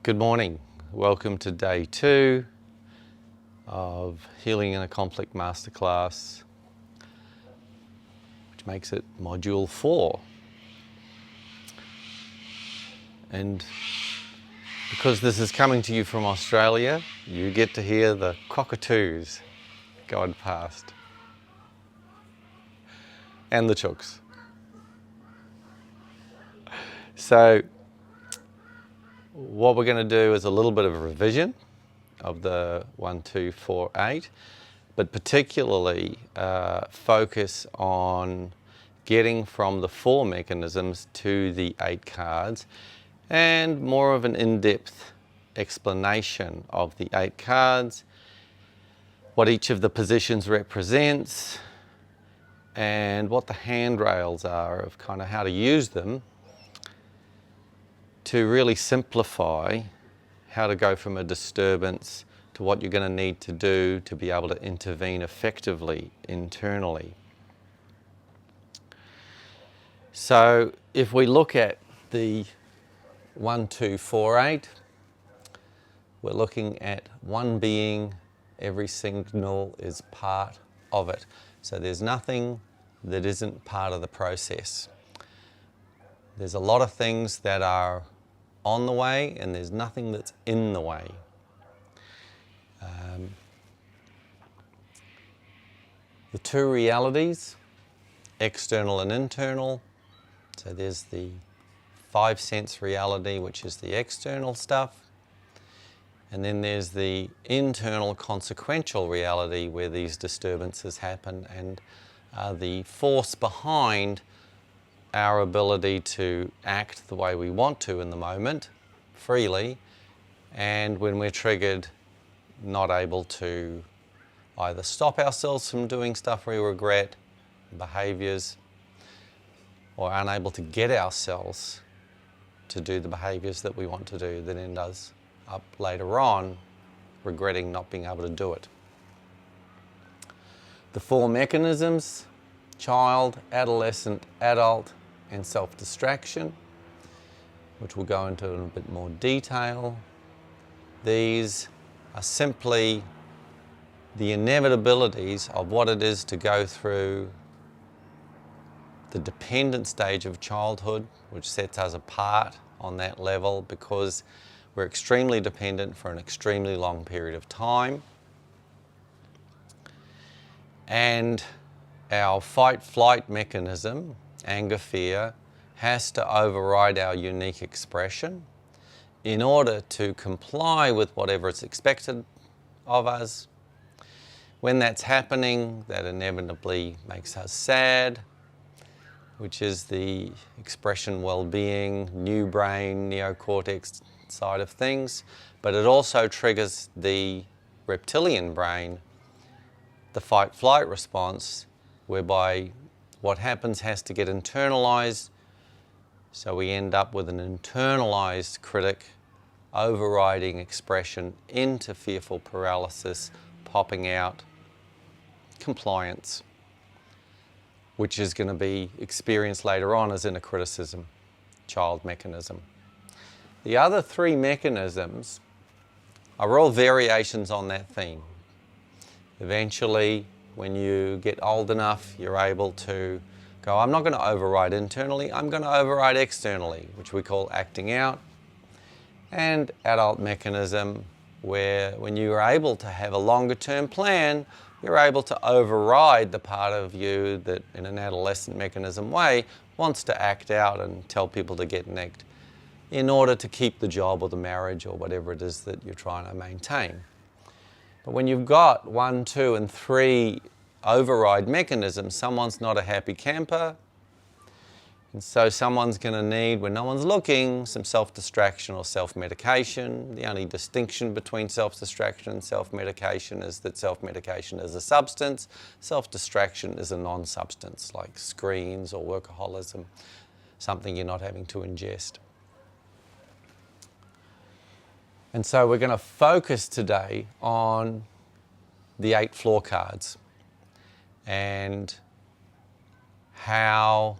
Good morning. Welcome to day 2 of Healing in a Conflict Masterclass, which makes it module 4. And because this is coming to you from Australia, you get to hear the cockatoos going past. And the chooks. So what we're going to do is a little bit of a revision of the 1, 2, 4, 8, but particularly focus on getting from the 4 mechanisms to the 8 cards, and more of an in-depth explanation of the 8 cards, what each of the positions represents, and what the handrails are of kind of how to use them to really simplify how to go from a disturbance to what you're going to need to do to be able to intervene effectively internally. So if we look at the 1, 2, 4, 8, we're looking at one being, every signal is part of it. So there's nothing that isn't part of the process. There's a lot of things that are on the way, and there's nothing that's in the way. The 2 realities, external and internal. So there's the 5 sense reality, which is the external stuff. And then there's the internal consequential reality where these disturbances happen and are the force behind our ability to act the way we want to in the moment, freely, and when we're triggered, not able to either stop ourselves from doing stuff we regret, behaviours, or unable to get ourselves to do the behaviours that we want to do that end us up later on regretting not being able to do it. The 4 mechanisms: child, adolescent, adult, and self-distraction, which we'll go into in a bit more detail. These are simply the inevitabilities of what it is to go through the dependent stage of childhood, which sets us apart on that level because we're extremely dependent for an extremely long period of time. And our fight-flight mechanism, anger, fear, has to override our unique expression in order to comply with whatever is expected of us. When that's happening, that inevitably makes us sad, which is the expression well-being, new brain, neocortex side of things, but it also triggers the reptilian brain, the fight-flight response, whereby what happens has to get internalized, so we end up with an internalized critic overriding expression into fearful paralysis, popping out compliance, which is going to be experienced later on as inner criticism, child mechanism. The other 3 mechanisms are all variations on that theme. Eventually, when you get old enough, you're able to go, I'm not going to override internally, I'm going to override externally, which we call acting out. And adult mechanism, where when you are able to have a longer term plan, you're able to override the part of you that in an adolescent mechanism way wants to act out and tell people to get necked in order to keep the job or the marriage or whatever it is that you're trying to maintain. But when you've got 1, 2, and 3 override mechanisms, someone's not a happy camper, and so someone's going to need, when no one's looking, some self-distraction or self-medication. The only distinction between self-distraction and self-medication is that self-medication is a substance, self-distraction is a non-substance, like screens or workaholism, something you're not having to ingest. And so we're going to focus today on the 8 floor cards and how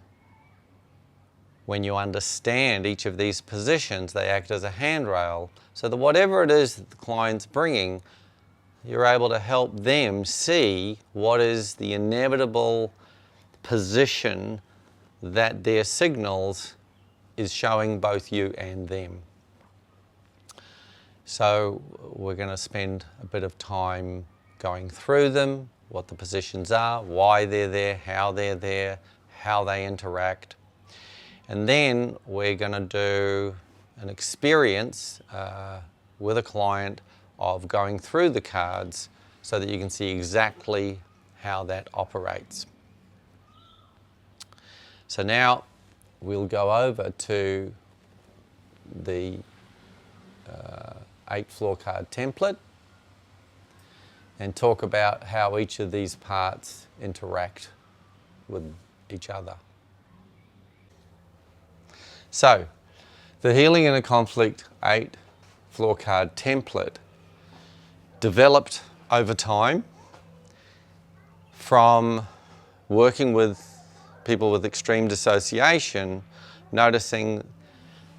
when you understand each of these positions, they act as a handrail, so that whatever it is that the client's bringing, you're able to help them see what is the inevitable position that their signals is showing both you and them. So we're going to spend a bit of time going through them, what the positions are, why they're there, how they interact. And then we're going to do an experience with a client of going through the cards so that you can see exactly how that operates. So now we'll go over to the 8 floor card template and talk about how each of these parts interact with each other. So, the Healing in a Conflict 8 floor card template developed over time from working with people with extreme dissociation, noticing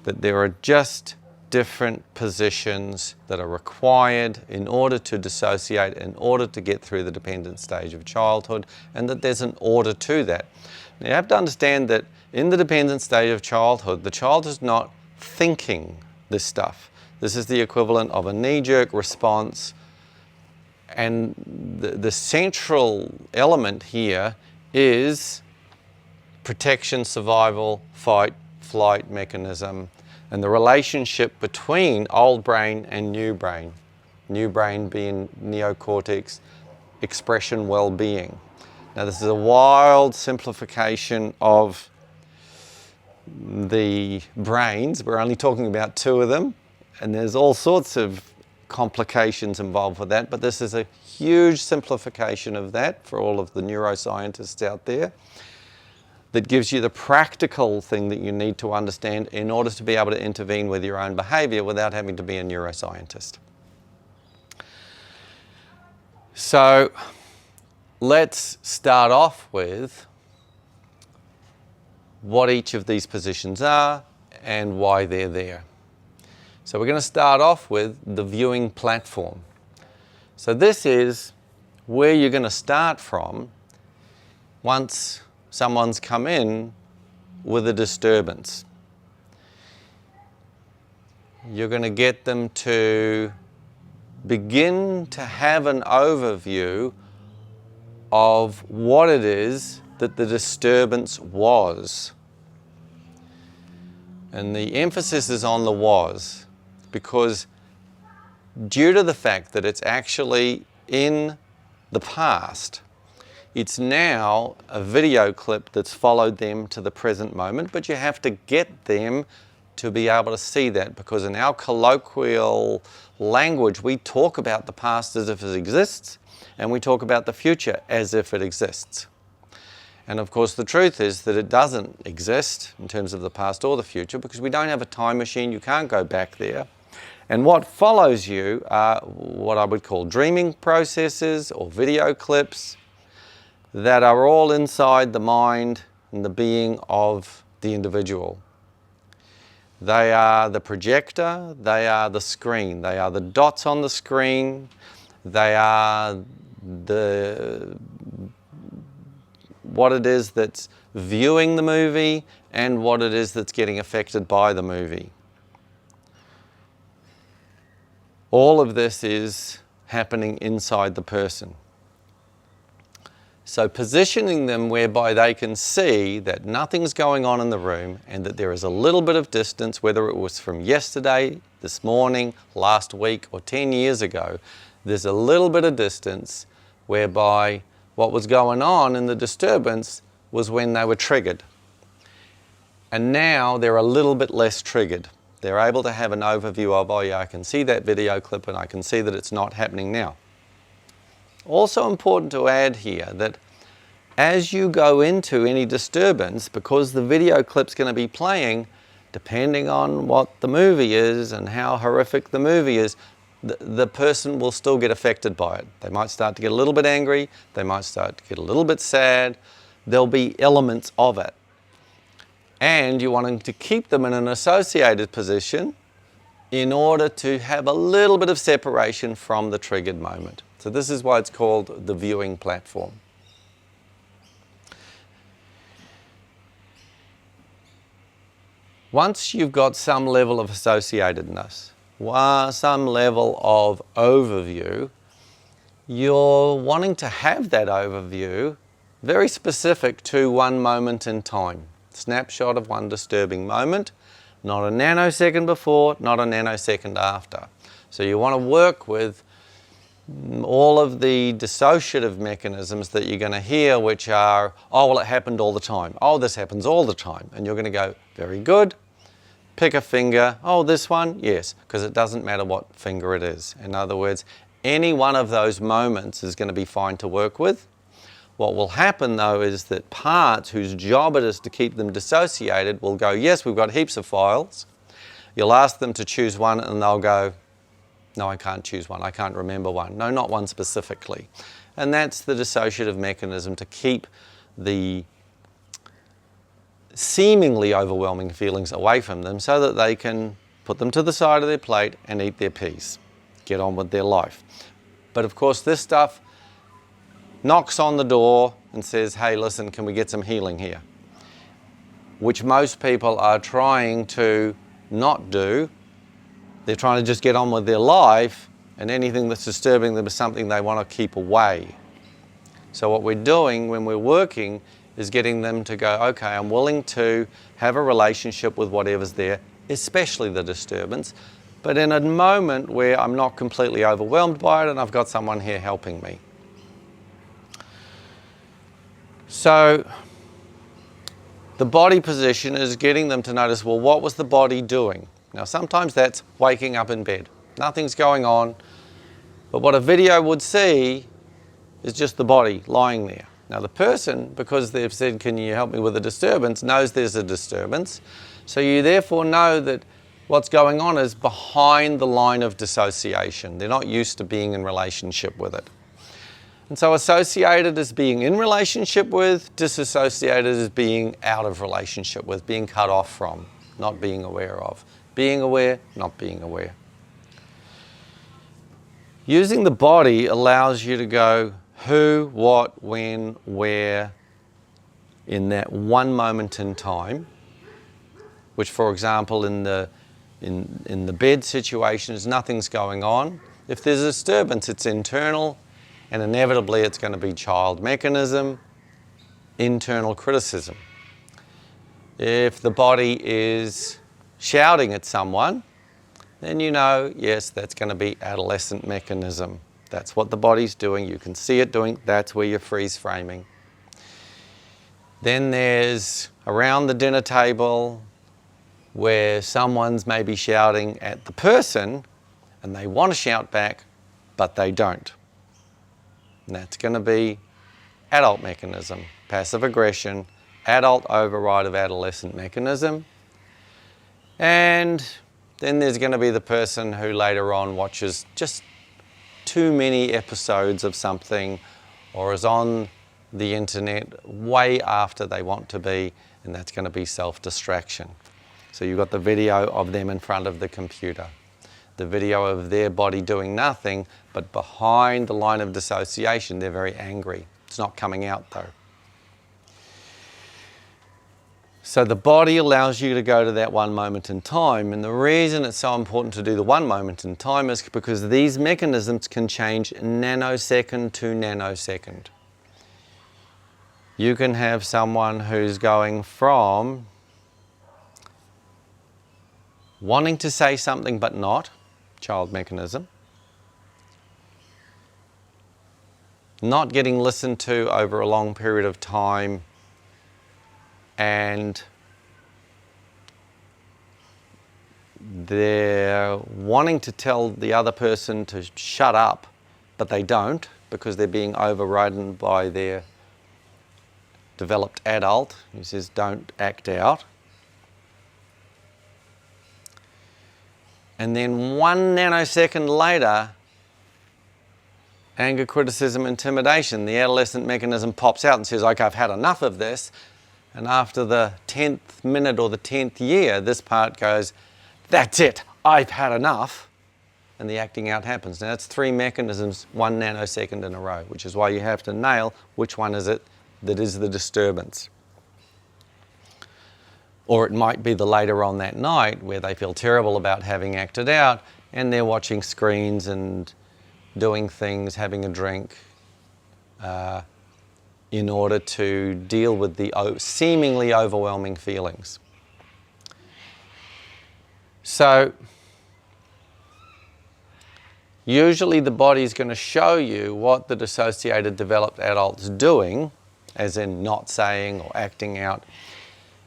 that there are just different positions that are required in order to dissociate, in order to get through the dependent stage of childhood, and that there's an order to that. Now, you have to understand that in the dependent stage of childhood, the child is not thinking this stuff. This is the equivalent of a knee-jerk response, and the central element here is protection, survival, fight, flight mechanism, and the relationship between old brain and new brain being neocortex, expression, well-being. Now, this is a wild simplification of the brains. We're only talking about 2 of them, and there's all sorts of complications involved with that, but this is a huge simplification of that for all of the neuroscientists out there, that gives you the practical thing that you need to understand in order to be able to intervene with your own behavior without having to be a neuroscientist. So let's start off with what each of these positions are and why they're there. So we're going to start off with the viewing platform. So this is where you're going to start from once someone's come in with a disturbance. You're going to get them to begin to have an overview of what it is that the disturbance was. And the emphasis is on the was, because due to the fact that it's actually in the past, it's now a video clip that's followed them to the present moment, but you have to get them to be able to see that, because in our colloquial language, we talk about the past as if it exists, and we talk about the future as if it exists. And of course, the truth is that it doesn't exist in terms of the past or the future, because we don't have a time machine. You can't go back there. And what follows you are what I would call dreaming processes or video clips that are all inside the mind and the being of the individual. They are the projector, they are the screen, they are the dots on the screen, they are what it is that's viewing the movie and what it is that's getting affected by the movie. All of this is happening inside the person. So positioning them whereby they can see that nothing's going on in the room and that there is a little bit of distance, whether it was from yesterday, this morning, last week, or 10 years ago, there's a little bit of distance whereby what was going on in the disturbance was when they were triggered. And now they're a little bit less triggered. They're able to have an overview of, oh yeah, I can see that video clip and I can see that it's not happening now. Also important to add here that as you go into any disturbance, because the video clip's going to be playing, depending on what the movie is and how horrific the movie is, the person will still get affected by it. They might start to get a little bit angry, they might start to get a little bit sad, there'll be elements of it. And you're wanting to keep them in an associated position in order to have a little bit of separation from the triggered moment. So this is why it's called the viewing platform. Once you've got some level of associatedness, some level of overview, you're wanting to have that overview very specific to one moment in time. Snapshot of one disturbing moment, not a nanosecond before, not a nanosecond after. So you want to work with all of the dissociative mechanisms that you're going to hear, which are, oh, well, it happened all the time. Oh, this happens all the time. And you're going to go, very good. Pick a finger. Oh, this one? Yes, because it doesn't matter what finger it is. In other words, any one of those moments is going to be fine to work with. What will happen though is that parts whose job it is to keep them dissociated will go, yes, we've got heaps of files. You'll ask them to choose one and they'll go, no, I can't choose one. I can't remember one. No, not one specifically. And that's the dissociative mechanism to keep the seemingly overwhelming feelings away from them so that they can put them to the side of their plate and eat their peas, get on with their life. But of course this stuff knocks on the door and says, hey, listen, can we get some healing here? Which most people are trying to not do. They're trying to just get on with their life, and anything that's disturbing them is something they want to keep away. So what we're doing when we're working is getting them to go, okay, I'm willing to have a relationship with whatever's there, especially the disturbance, but in a moment where I'm not completely overwhelmed by it and I've got someone here helping me. So the body position is getting them to notice, well, what was the body doing? Now, sometimes that's waking up in bed. Nothing's going on. But what a video would see is just the body lying there. Now, the person, because they've said, can you help me with a disturbance, knows there's a disturbance. So you therefore know that what's going on is behind the line of dissociation. They're not used to being in relationship with it. And so associated is being in relationship with, disassociated is being out of relationship with, being cut off from, not being aware of. Being aware, not being aware. Using the body allows you to go who, what, when, where in that one moment in time, which for example in the bed situation is nothing's going on. If there's a disturbance, it's internal, and inevitably it's going to be child mechanism, internal criticism. If the body is shouting at someone, then you know, yes, that's going to be adolescent mechanism. That's what the body's doing. You can see it doing. That's where you're freeze framing. Then there's around the dinner table where someone's maybe shouting at the person and they want to shout back, but they don't. And that's going to be adult mechanism, passive aggression, adult override of adolescent mechanism. And then there's going to be the person who later on watches just too many episodes of something or is on the internet way after they want to be, and that's going to be self-distraction. So you've got the video of them in front of the computer, the video of their body doing nothing, but behind the line of dissociation, they're very angry. It's not coming out though. So the body allows you to go to that one moment in time, and the reason it's so important to do the one moment in time is because these mechanisms can change nanosecond to nanosecond. You can have someone who's going from wanting to say something but not, child mechanism, not getting listened to over a long period of time, and they're wanting to tell the other person to shut up, but they don't because they're being overridden by their developed adult who says, don't act out. And then 1 nanosecond later, anger, criticism, intimidation, the adolescent mechanism pops out and says, okay, I've had enough of this. And after the 10th minute or the 10th year, this part goes, that's it, I've had enough. And the acting out happens. Now that's 3 mechanisms, 1 nanosecond in a row, which is why you have to nail which one is it that is the disturbance. Or it might be the later on that night where they feel terrible about having acted out and they're watching screens and doing things, having a drink, in order to deal with the seemingly overwhelming feelings. So, usually the body's going to show you what the dissociated developed adult's doing, as in not saying or acting out.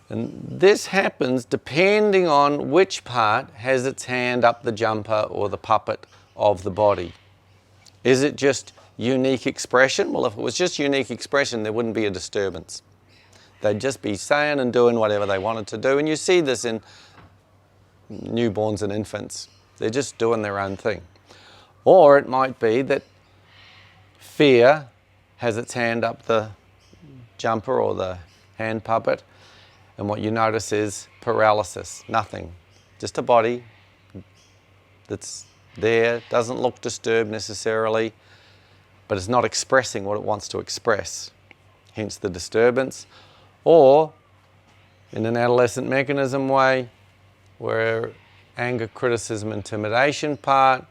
And this happens depending on which part has its hand up the jumper or the puppet of the body. Is it just unique expression? Well, if it was just unique expression, there wouldn't be a disturbance. They'd just be saying and doing whatever they wanted to do. And you see this in newborns and infants. They're just doing their own thing. Or it might be that fear has its hand up the jumper or the hand puppet, and what you notice is paralysis, nothing. Just a body that's there, doesn't look disturbed necessarily, but it's not expressing what it wants to express, hence the disturbance. Or, in an adolescent mechanism way, where anger, criticism, intimidation part,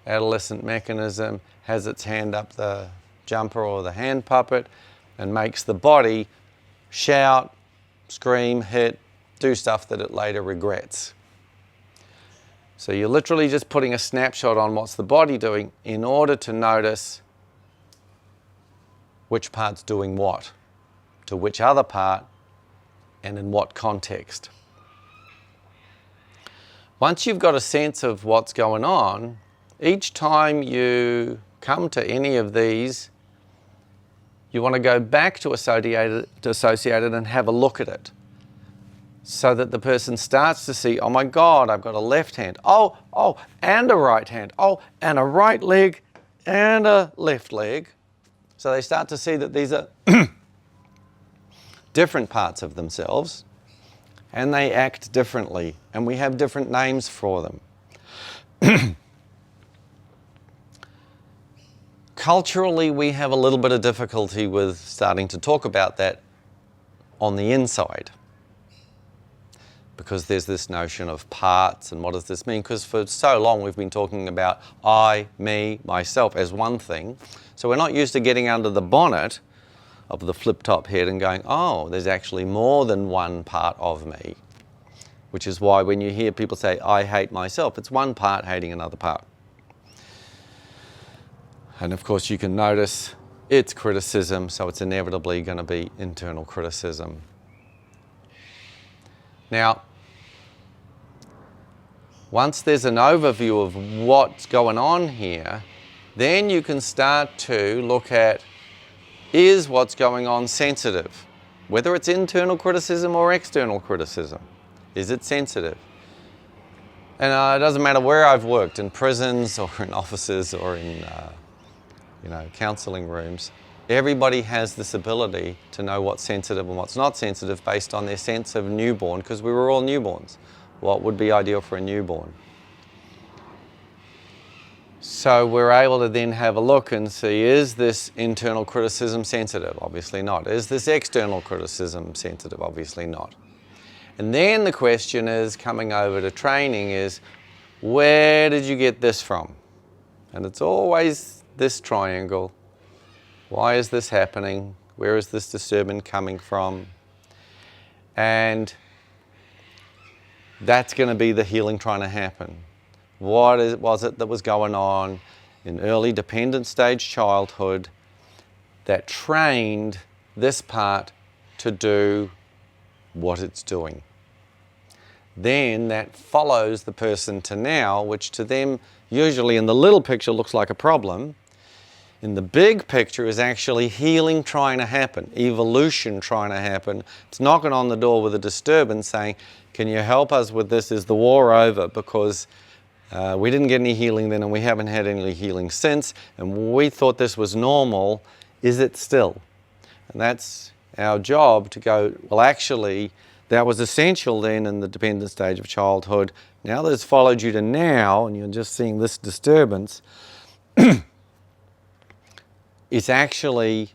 adolescent mechanism has its hand up the jumper or the hand puppet and makes the body shout, scream, hit, do stuff that it later regrets. So you're literally just putting a snapshot on what's the body doing in order to notice which part's doing what, to which other part, and in what context. Once you've got a sense of what's going on, each time you come to any of these, you want to go back to dissociated and have a look at it, so that the person starts to see, oh my God, I've got a left hand, oh, and a right hand, oh, and a right leg and a left leg. So they start to see that these are different parts of themselves and they act differently, and we have different names for them. Culturally, we have a little bit of difficulty with starting to talk about that on the inside, because there's this notion of parts and what does this mean? Because for so long we've been talking about I, me, myself as one thing. So we're not used to getting under the bonnet of the flip-top head and going, oh, there's actually more than one part of me. Which is why when you hear people say, I hate myself, it's one part hating another part. And of course you can notice it's criticism, so it's inevitably going to be internal criticism. Now, once there's an overview of what's going on here, then you can start to look at, is what's going on sensitive? Whether it's internal criticism or external criticism, is it sensitive? And it doesn't matter where I've worked, in prisons or in offices or in counselling rooms, everybody has this ability to know what's sensitive and what's not sensitive based on their sense of newborn, because we were all newborns. What would be ideal for a newborn? So we're able to then have a look and see, is this internal criticism sensitive? Obviously not. Is this external criticism sensitive? Obviously not. And then the question is, coming over to training, is where did you get this from? And it's always this triangle. Why is this happening? Where is this disturbance coming from? And that's going to be the healing trying to happen. What was it that was going on in early dependent stage childhood that trained this part to do what it's doing? Then that follows the person to now, which to them usually in the little picture looks like a problem. In the big picture is actually healing trying to happen, evolution trying to happen. It's knocking on the door with a disturbance saying, can you help us with this? Is the war over? Because we didn't get any healing then and we haven't had any healing since, and we thought this was normal. Is it still? And that's our job to go, well, actually, that was essential then in the dependent stage of childhood. Now that it's followed you to now, and you're just seeing this disturbance, it actually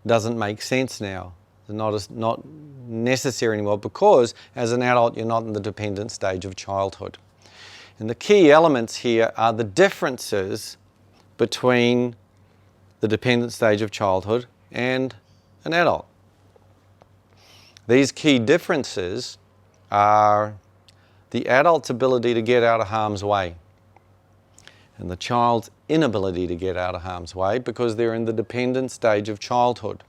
doesn't make sense now. It's not necessary anymore because as an adult you're not in the dependent stage of childhood. And the key elements here are the differences between the dependent stage of childhood and an adult. These key differences are the adult's ability to get out of harm's way and the child's inability to get out of harm's way because they're in the dependent stage of childhood.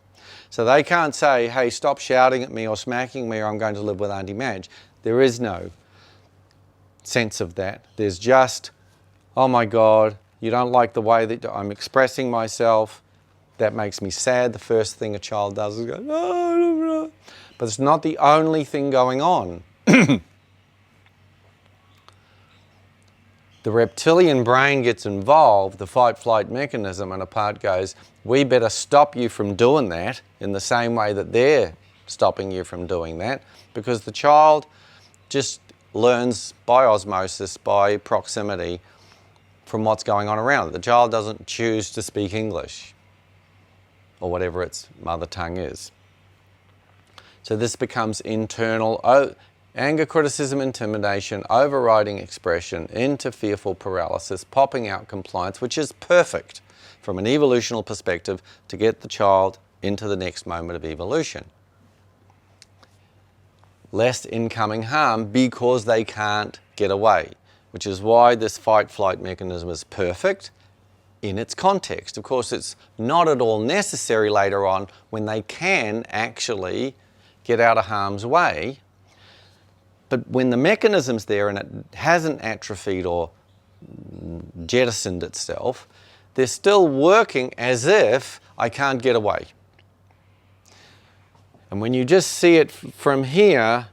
So they can't say, hey, stop shouting at me or smacking me or I'm going to live with Auntie Madge. There is no sense of that. There's just, oh my God, you don't like the way that I'm expressing myself. That makes me sad. The first thing a child does is go, no. But it's not the only thing going on. The reptilian brain gets involved, the fight-flight mechanism, and a part goes, we better stop you from doing that in the same way that they're stopping you from doing that, because the child just learns by osmosis, by proximity, from what's going on around it. The child doesn't choose to speak English or whatever its mother tongue is. So this becomes internal anger, criticism, intimidation, overriding expression into fearful paralysis, popping out compliance, which is perfect from an evolutional perspective to get the child into the next moment of evolution. Less incoming harm because they can't get away, which is why this fight-flight mechanism is perfect in its context. Of course, it's not at all necessary later on when they can actually get out of harm's way. But when the mechanism's there and it hasn't atrophied or jettisoned itself, they're still working as if I can't get away. And when you just see it from here,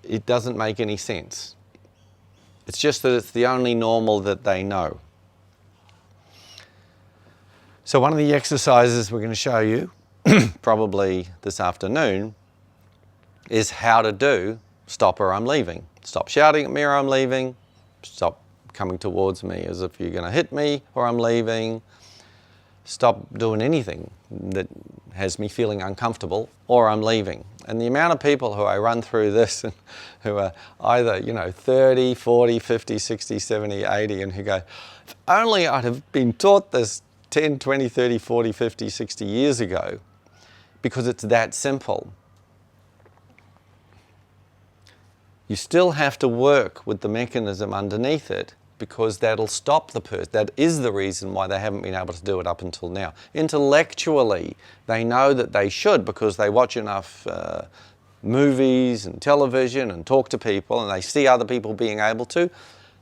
it doesn't make any sense. It's just that it's the only normal that they know. So one of the exercises we're going to show you, probably this afternoon, is how to do stop or I'm leaving. Stop shouting at me or I'm leaving. Stop coming towards me as if you're going to hit me or I'm leaving. Stop doing anything that has me feeling uncomfortable or I'm leaving. And the amount of people who I run through this and who are either, 30, 40, 50, 60, 70, 80 and who go, if only I'd have been taught this 10, 20, 30, 40, 50, 60 years ago, because it's that simple. You still have to work with the mechanism underneath it because that'll stop the person. That is the reason why they haven't been able to do it up until now. Intellectually, they know that they should because they watch enough movies and television and talk to people and they see other people being able to,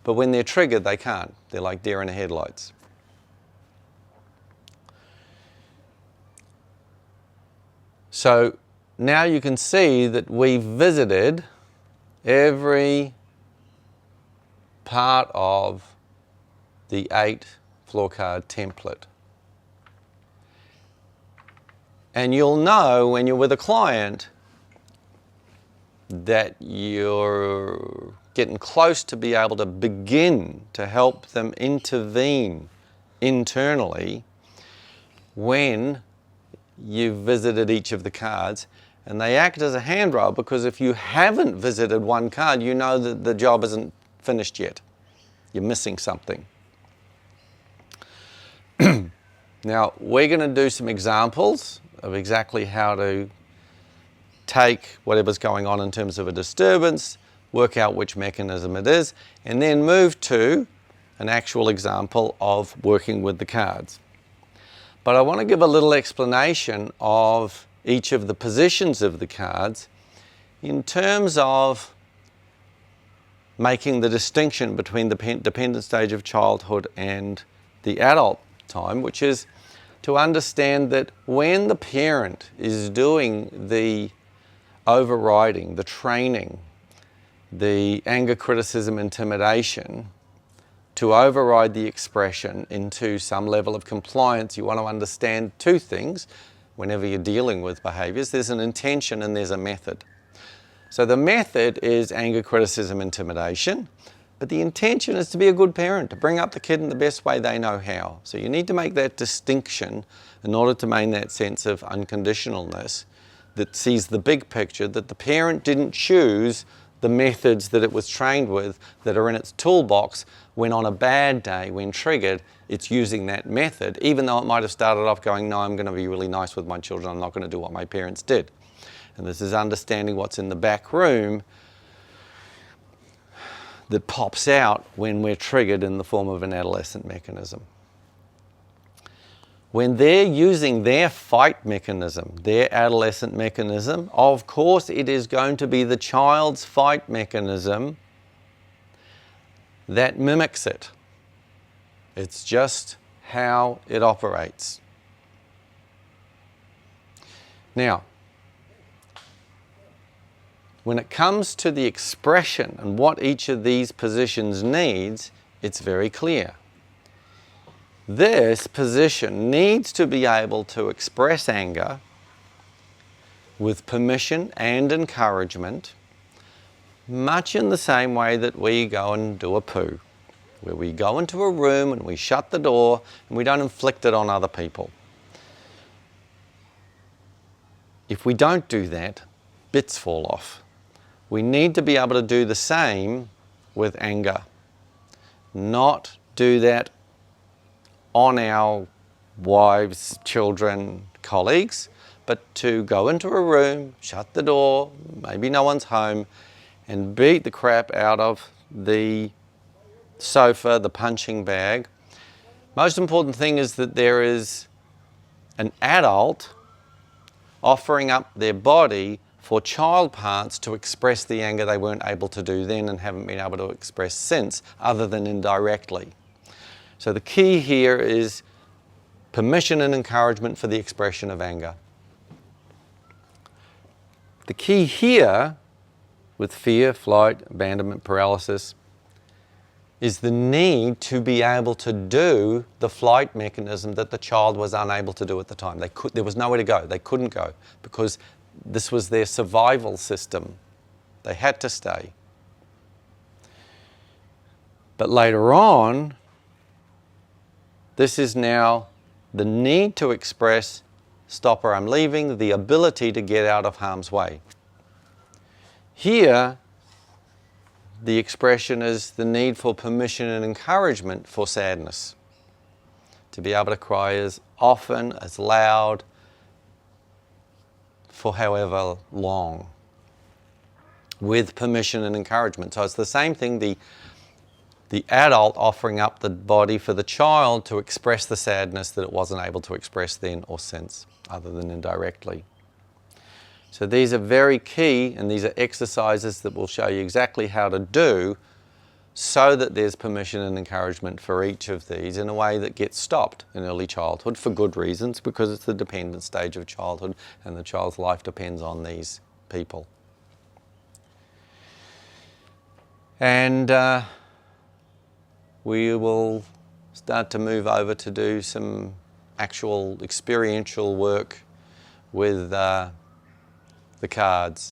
but when they're triggered, they can't. They're like deer in the headlights. So now you can see that we've visited every part of the 8 floor card template. And you'll know when you're with a client that you're getting close to be able to begin to help them intervene internally when you've visited each of the cards. And they act as a handrail because if you haven't visited one card, you know that the job isn't finished yet. You're missing something. Now, we're going to do some examples of exactly how to take whatever's going on in terms of a disturbance, work out which mechanism it is, and then move to an actual example of working with the cards. But I want to give a little explanation of each of the positions of the cards in terms of making the distinction between the dependent stage of childhood and the adult time, which is to understand that when the parent is doing the overriding, the training, the anger, criticism, intimidation, to override the expression into some level of compliance, you want to understand 2 things. whenever you're dealing with behaviours. There's an intention and there's a method. So the method is anger, criticism, intimidation, but the intention is to be a good parent, to bring up the kid in the best way they know how. So you need to make that distinction in order to maintain that sense of unconditionalness that sees the big picture, that the parent didn't choose the methods that it was trained with that are in its toolbox when on a bad day, when triggered, it's using that method, even though it might have started off going, no, I'm going to be really nice with my children, I'm not going to do what my parents did. And this is understanding what's in the back room that pops out when we're triggered in the form of an adolescent mechanism. When they're using their fight mechanism, their adolescent mechanism, of course it is going to be the child's fight mechanism that mimics it. It's just how it operates. Now, when it comes to the expression and what each of these positions needs, it's very clear. This position needs to be able to express anger with permission and encouragement, much in the same way that we go and do a poo, where we go into a room and we shut the door and we don't inflict it on other people. If we don't do that, bits fall off. We need to be able to do the same with anger. Not do that on our wives, children, colleagues, but to go into a room, shut the door, maybe no one's home, and beat the crap out of the sofa, the punching bag. Most important thing is that there is an adult offering up their body for child parts to express the anger they weren't able to do then and haven't been able to express since, other than indirectly. So the key here is permission and encouragement for the expression of anger. The key here with fear, flight, abandonment, paralysis is the need to be able to do the flight mechanism that the child was unable to do at the time. There was nowhere to go. They couldn't go because this was their survival system. They had to stay. But later on, this is now the need to express, stop or I'm leaving, the ability to get out of harm's way. Here, the expression is the need for permission and encouragement for sadness. To be able to cry as often, as loud, for however long, with permission and encouragement. So it's the same thing, the adult offering up the body for the child to express the sadness that it wasn't able to express then or since, other than indirectly. So these are very key, and these are exercises that will show you exactly how to do so that there's permission and encouragement for each of these in a way that gets stopped in early childhood for good reasons, because it's the dependent stage of childhood and the child's life depends on these people. And we will start to move over to do some actual experiential work with the cards.